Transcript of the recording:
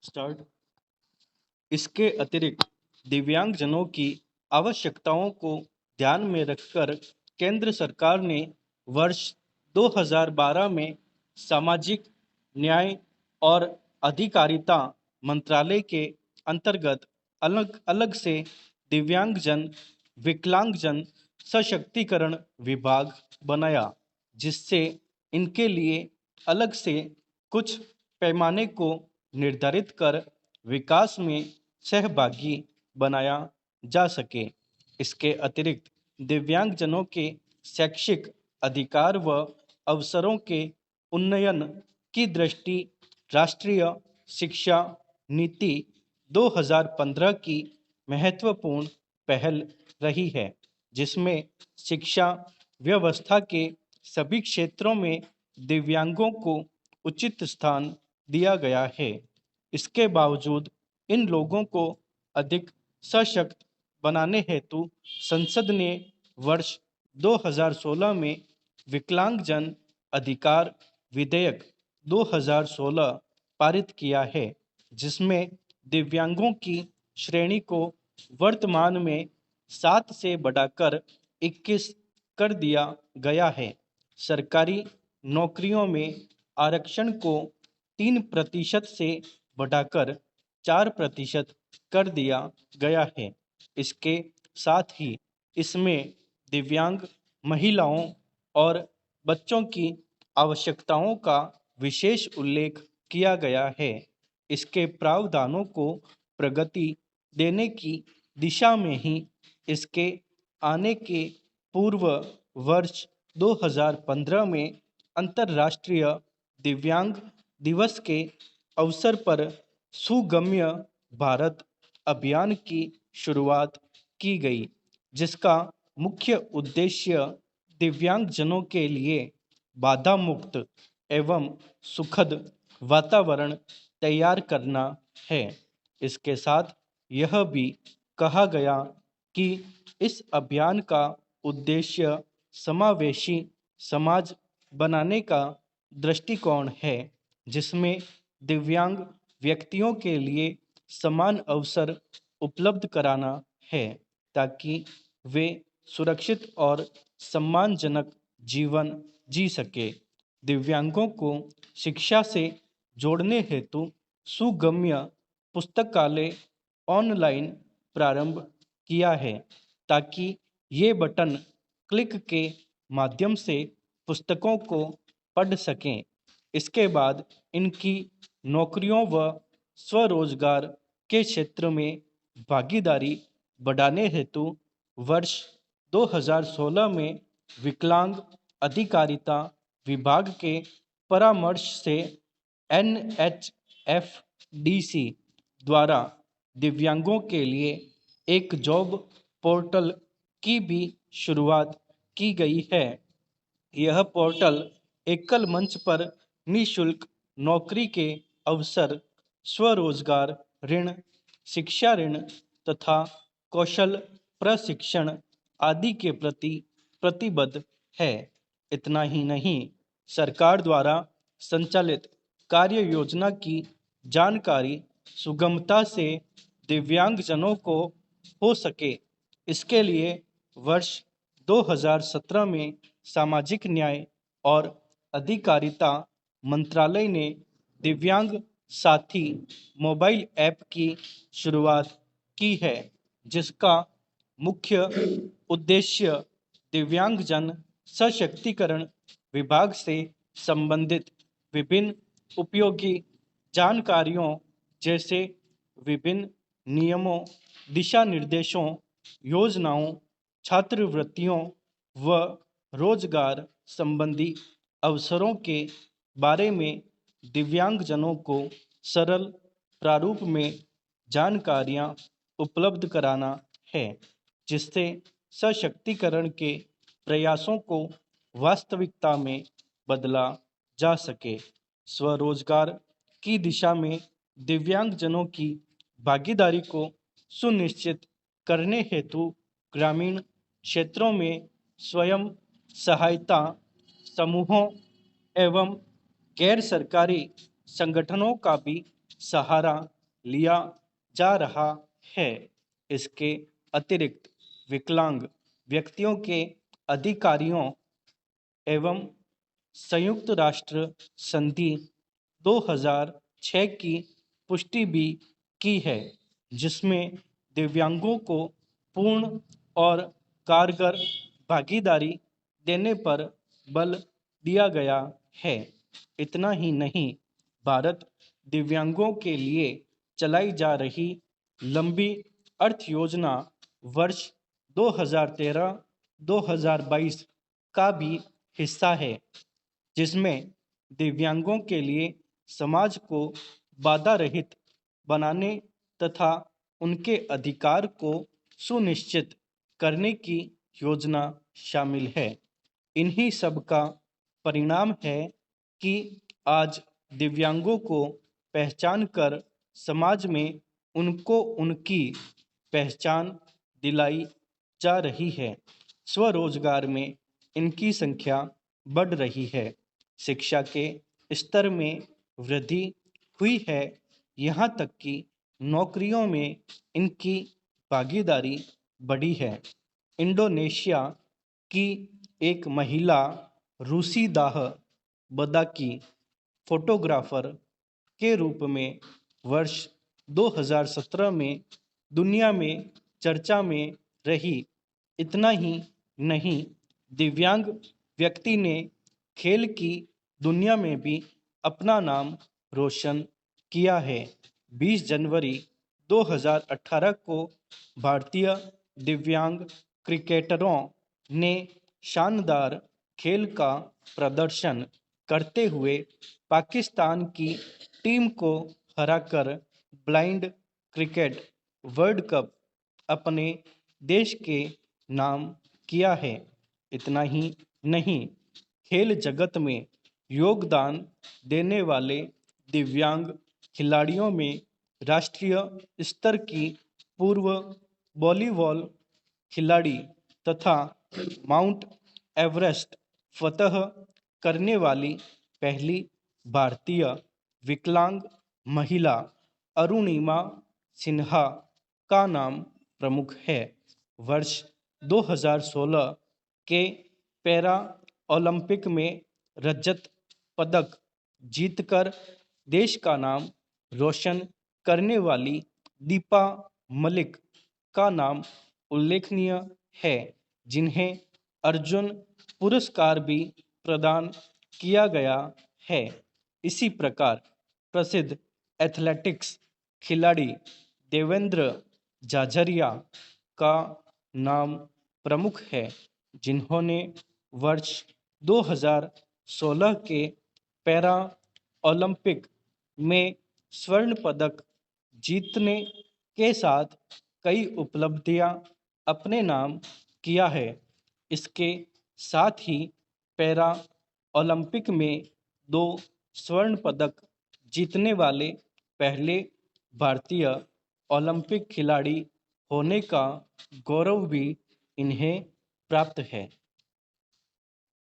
Start. इसके अतिरिक्त दिव्यांगजनों की आवश्यकताओं को ध्यान में रखकर केंद्र सरकार ने वर्ष 2012 में सामाजिक न्याय और अधिकारिता मंत्रालय के अंतर्गत अलग अलग से दिव्यांगजन विकलांगजन सशक्तिकरण विभाग बनाया, जिससे इनके लिए अलग से कुछ पैमाने को निर्धारित कर विकास में सहभागी बनाया जा सके। इसके अतिरिक्त दिव्यांगजनों के शैक्षिक अधिकार व अवसरों के उन्नयन की दृष्टि राष्ट्रीय शिक्षा नीति 2015 की महत्वपूर्ण पहल रही है, जिसमें शिक्षा व्यवस्था के सभी क्षेत्रों में दिव्यांगों को उचित स्थान दिया गया है। इसके बावजूद इन लोगों को अधिक सशक्त बनाने हेतु संसद ने वर्ष 2016 में विकलांगजन अधिकार विधेयक 2016 पारित किया है, जिसमें दिव्यांगों की श्रेणी को वर्तमान में 7 से बढ़ाकर 21 कर दिया गया है। सरकारी नौकरियों में आरक्षण को 3% से बढ़ाकर 4% कर दिया गया है। इसके साथ ही इसमें दिव्यांग महिलाओं और बच्चों की आवश्यकताओं का विशेष उल्लेख किया गया है। इसके प्रावधानों को प्रगति देने की दिशा में ही इसके आने के पूर्व वर्ष 2015 में अंतर्राष्ट्रीय दिव्यांग दिवस के अवसर पर सुगम्य भारत अभियान की शुरुआत की गई, जिसका मुख्य उद्देश्य दिव्यांगजनों के लिए बाधा मुक्त एवं सुखद वातावरण तैयार करना है। इसके साथ यह भी कहा गया कि इस अभियान का उद्देश्य समावेशी समाज बनाने का दृष्टिकोण है, जिसमें दिव्यांग व्यक्तियों के लिए समान अवसर उपलब्ध कराना है, ताकि वे सुरक्षित और सम्मानजनक जीवन जी सके। दिव्यांगों को शिक्षा से जोड़ने हेतु सुगम्य पुस्तकालय ऑनलाइन प्रारंभ किया है, ताकि ये बटन क्लिक के माध्यम से पुस्तकों को पढ़ सकें। इसके बाद इनकी नौकरियों व स्वरोजगार के क्षेत्र में भागीदारी बढ़ाने हेतु वर्ष 2016 में विकलांग अधिकारिता विभाग के परामर्श से NHFDC द्वारा दिव्यांगों के लिए एक जॉब पोर्टल की भी शुरुआत की गई है। यह पोर्टल एकल मंच पर निःशुल्क नौकरी के अवसर, स्वरोजगार ऋण, शिक्षा ऋण तथा कौशल प्रशिक्षण आदि के प्रति प्रतिबद्ध है। इतना ही नहीं, सरकार द्वारा संचालित कार्य योजना की जानकारी सुगमता से दिव्यांगजनों को हो सके, इसके लिए वर्ष 2017 में सामाजिक न्याय और अधिकारिता मंत्रालय ने दिव्यांग साथी मोबाइल ऐप की शुरुआत की है, जिसका मुख्य उद्देश्य दिव्यांगजन सशक्तिकरण विभाग से संबंधित विभिन्न उपयोगी जानकारियों जैसे विभिन्न नियमों, दिशा निर्देशों, योजनाओं, छात्रवृत्तियों व रोजगार संबंधी अवसरों के बारे में दिव्यांगजनों को सरल प्रारूप में जानकारियां उपलब्ध कराना है, जिससे सशक्तिकरण के प्रयासों को वास्तविकता में बदला जा सके। स्वरोजगार की दिशा में दिव्यांगजनों की भागीदारी को सुनिश्चित करने हेतु ग्रामीण क्षेत्रों में स्वयं सहायता समूहों एवं गैर सरकारी संगठनों का भी सहारा लिया जा रहा है। इसके अतिरिक्त विकलांग व्यक्तियों के अधिकारियों एवं संयुक्त राष्ट्र संधि 2006 की पुष्टि भी की है, जिसमें दिव्यांगों को पूर्ण और कारगर भागीदारी देने पर बल दिया गया है। इतना ही नहीं, भारत दिव्यांगों के लिए चलाई जा रही लंबी अर्थ योजना वर्ष 2013-2022 का भी हिस्सा है, जिसमें दिव्यांगों के लिए समाज को बाधा रहित बनाने तथा उनके अधिकार को सुनिश्चित करने की योजना शामिल है। इन्हीं सब का परिणाम है कि आज दिव्यांगों को पहचान कर समाज में उनको उनकी पहचान दिलाई जा रही है। स्वरोजगार में इनकी संख्या बढ़ रही है। शिक्षा के स्तर में वृद्धि हुई है। यहाँ तक कि नौकरियों में इनकी भागीदारी बढ़ी है। इंडोनेशिया की एक महिला रूसीदाह बदाकी फोटोग्राफर के रूप में वर्ष 2017 में दुनिया में चर्चा में रही। इतना ही नहीं, दिव्यांग व्यक्ति ने खेल की दुनिया में भी अपना नाम रोशन किया है। 20 जनवरी 2018 को भारतीय दिव्यांग क्रिकेटरों ने शानदार खेल का प्रदर्शन करते हुए पाकिस्तान की टीम को हराकर ब्लाइंड क्रिकेट वर्ल्ड कप अपने देश के नाम किया है। इतना ही नहीं, खेल जगत में योगदान देने वाले दिव्यांग खिलाड़ियों में राष्ट्रीय स्तर की पूर्व वॉलीबॉल खिलाड़ी तथा माउंट एवरेस्ट फतह करने वाली पहली भारतीय विकलांग महिला अरुणिमा सिन्हा का नाम प्रमुख है। वर्ष 2016 के पैरा ओलंपिक में रजत पदक जीतकर देश का नाम रोशन करने वाली दीपा मलिक का नाम उल्लेखनीय है, जिन्हें अर्जुन पुरस्कार भी प्रदान किया गया है। इसी प्रकार प्रसिद्ध एथलेटिक्स खिलाड़ी देवेंद्र झाझरिया का नाम प्रमुख है, जिन्होंने वर्ष 2016 के पैरा ओलंपिक में स्वर्ण पदक जीतने के साथ कई उपलब्धियां अपने नाम किया है। इसके साथ ही पैरा ओलंपिक में 2 स्वर्ण पदक जीतने वाले पहले भारतीय ओलंपिक खिलाड़ी होने का गौरव भी इन्हें प्राप्त है।